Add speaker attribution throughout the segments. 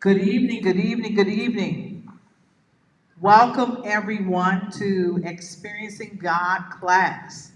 Speaker 1: Good evening, good evening, good evening. Welcome everyone to Experiencing God class.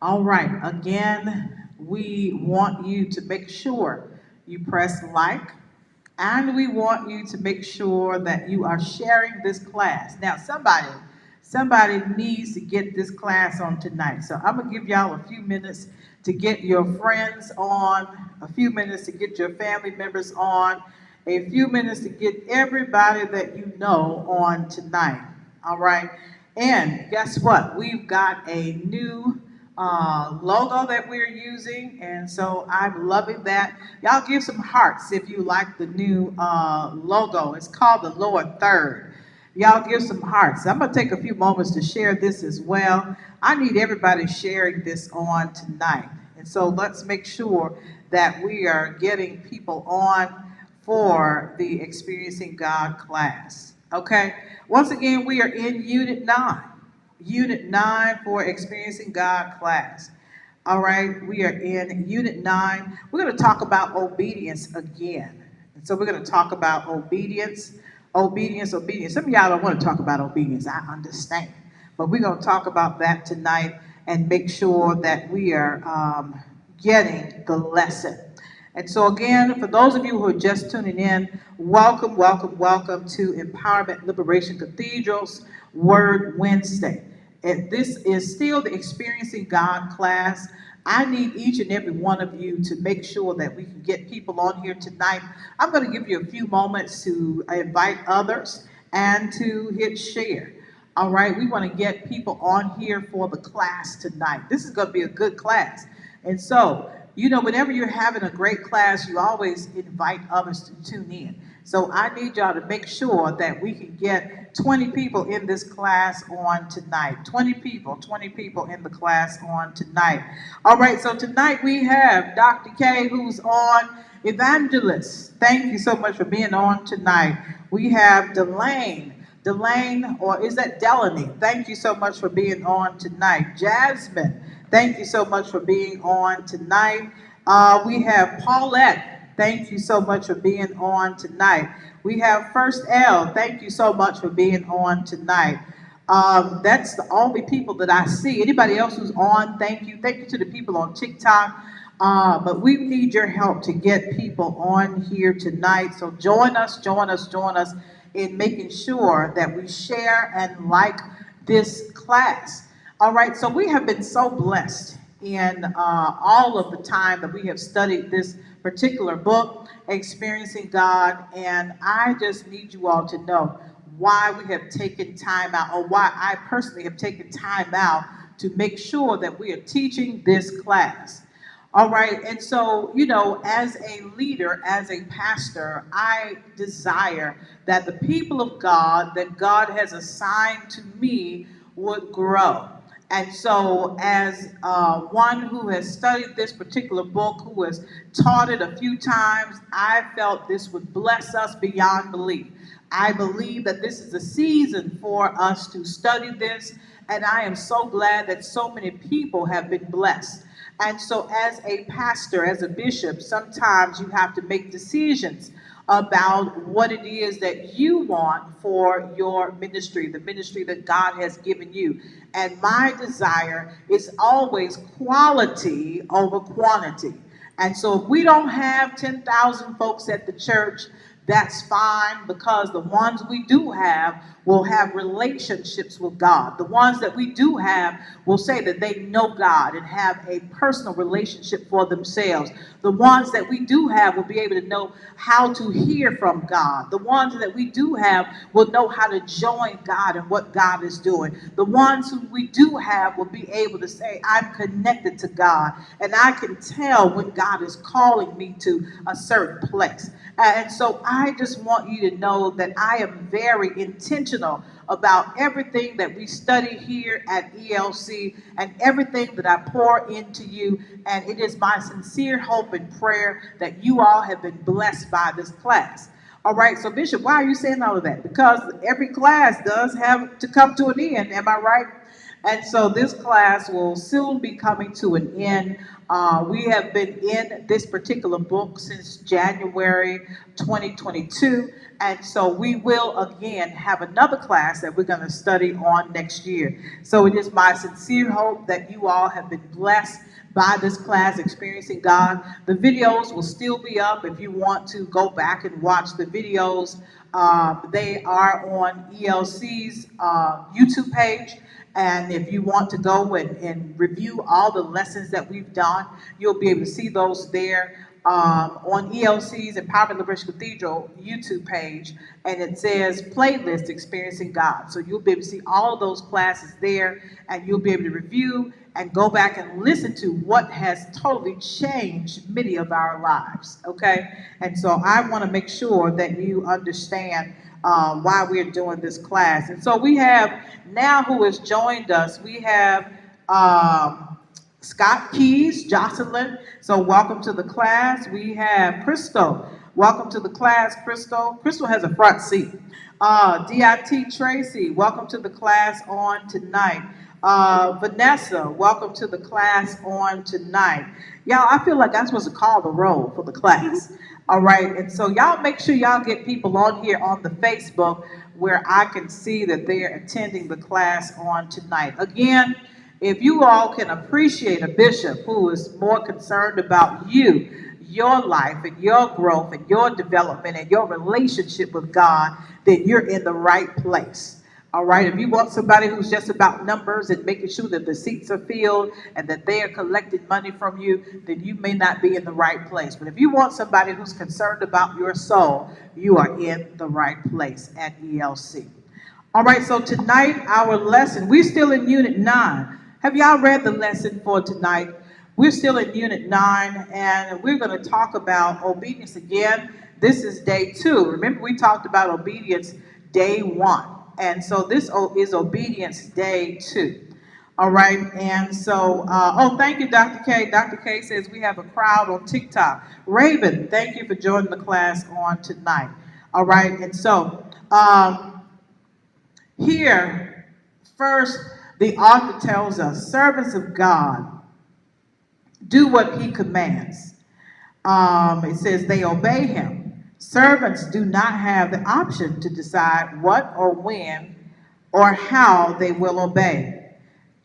Speaker 1: All right, again, we want you to make sure you press like, and we want you to make sure that you are sharing this class. Now, somebody needs to get this class on tonight. So I'm gonna give y'all a few minutes to get your friends on, a few minutes to get your family members on, a few minutes to get everybody that you know on tonight. All right. And guess what? We've got a new logo that we're using, and so I'm loving that. Y'all give some hearts if you like the new logo. It's called the Lord Third. Y'all give some hearts. I'm going to take a few moments to share this as well. I need everybody sharing this on tonight. And so let's make sure that we are getting people on for the Experiencing God class. Okay? Once again, we are in Unit 9. Unit 9 for Experiencing God class. All right, we are in Unit 9. We're going to talk about obedience again. And so we're going to talk about obedience, obedience. Some of y'all don't want to talk about obedience, I understand. But we're going to talk about that tonight and make sure that we are getting the lesson. And so, again, for those of you who are just tuning in, welcome, welcome, welcome to Empowerment Liberation Cathedral's Word Wednesday. And this is still the Experiencing God class. I need each and every one of you to make sure that we can get people on here tonight. I'm going to give you a few moments to invite others and to hit share. All right, we want to get people on here for the class tonight. This is going to be a good class. And so, whenever you're having a great class, you always invite others to tune in. So I need y'all to make sure that we can get 20 people in this class on tonight. 20 people in the class on tonight. All right, so tonight we have Dr. K, who's on Evangelist. Thank you so much for being on tonight. We have Delane, or is that Delaney? Thank you so much for being on tonight. Jasmine, thank you so much for being on tonight. We have Paulette. Thank you so much for being on tonight. We have First L. Thank you so much for being on tonight. That's the only people that I see. Anybody else who's on, thank you. Thank you to the people on TikTok. But we need your help to get people on here tonight. So join us in making sure that we share and like this class. All right, so we have been so blessed in all of the time that we have studied this particular book, Experiencing God, and I just need you all to know why we have taken time out, or why I personally have taken time out to make sure that we are teaching this class. All right, and so, as a leader, as a pastor, I desire that the people of God that God has assigned to me would grow. And so, as one who has studied this particular book, who has taught it a few times, I felt this would bless us beyond belief. I believe that this is a season for us to study this, and I am so glad that so many people have been blessed. And so, as a pastor, as a bishop, sometimes you have to make decisions about what it is that you want for your ministry, the ministry that God has given you. And my desire is always quality over quantity. And so, if we don't have 10,000 folks at the church, that's fine, because the ones we do have will have relationships with God. The ones that we do have will say that they know God and have a personal relationship for themselves. The ones that we do have will be able to know how to hear from God. The ones that we do have will know how to join God in what God is doing. The ones who we do have will be able to say, I'm connected to God, and I can tell when God is calling me to a certain place. And so I just want you to know that I am very intentional about everything that we study here at ELC and everything that I pour into you. And it is my sincere hope and prayer that you all have been blessed by this class. All right, so Bishop, why are you saying all of that? Because every class does have to come to an end, am I right? And so this class will soon be coming to an end. We have been in this particular book since January 2022, and so we will again have another class that we're going to study on next year. So it is my sincere hope that you all have been blessed by this class, Experiencing God. The videos will still be up if you want to go back and watch the videos. They are on ELC's YouTube page. And if you want to go and review all the lessons that we've done, you'll be able to see those there on ELC's Empowerment Liberation Cathedral YouTube page. And it says playlist Experiencing God. So you'll be able to see all of those classes there, and you'll be able to review and go back and listen to what has totally changed many of our lives. Okay? And so I want to make sure that you understand why we're doing this class. And so we have now who has joined us, we have Scott Keys, Jocelyn. So welcome to the class. We have Crystal. Welcome to the class, Crystal. Crystal has a front seat. DIT Tracy, welcome to the class on tonight. Vanessa, welcome to the class on tonight. Y'all, I feel like I'm supposed to call the roll for the class. All right, and so y'all make sure y'all get people on here on the Facebook where I can see that they are attending the class on tonight. Again, if you all can appreciate a bishop who is more concerned about you, your life and your growth and your development and your relationship with God, then you're in the right place. All right, if you want somebody who's just about numbers and making sure that the seats are filled and that they are collecting money from you, then you may not be in the right place. But if you want somebody who's concerned about your soul, you are in the right place at ELC. All right, so tonight our lesson, we're still in Unit 9. Have y'all read the lesson for tonight? We're still in Unit 9, and we're going to talk about obedience again. This is day 2. Remember, we talked about obedience day 1. And so this is obedience day 2. All right. And so, thank you, Dr. K. Dr. K says we have a crowd on TikTok. Raven, thank you for joining the class on tonight. All right. And so, here, first, the author tells us, servants of God do what he commands. It says they obey him. Servants do not have the option to decide what or when or how they will obey.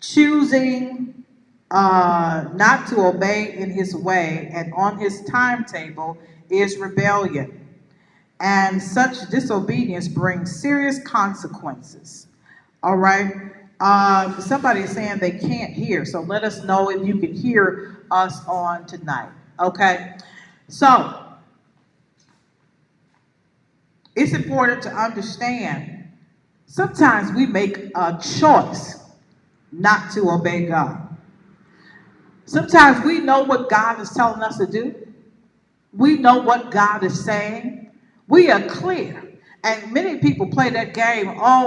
Speaker 1: Choosing not to obey in his way and on his timetable is rebellion. And such disobedience brings serious consequences. All right? Somebody is saying they can't hear, so let us know if you can hear us on tonight. Okay? So, it's important to understand sometimes we make a choice not to obey God. Sometimes we know what God is telling us to do. We know what God is saying. We are clear. And many people play that game, oh,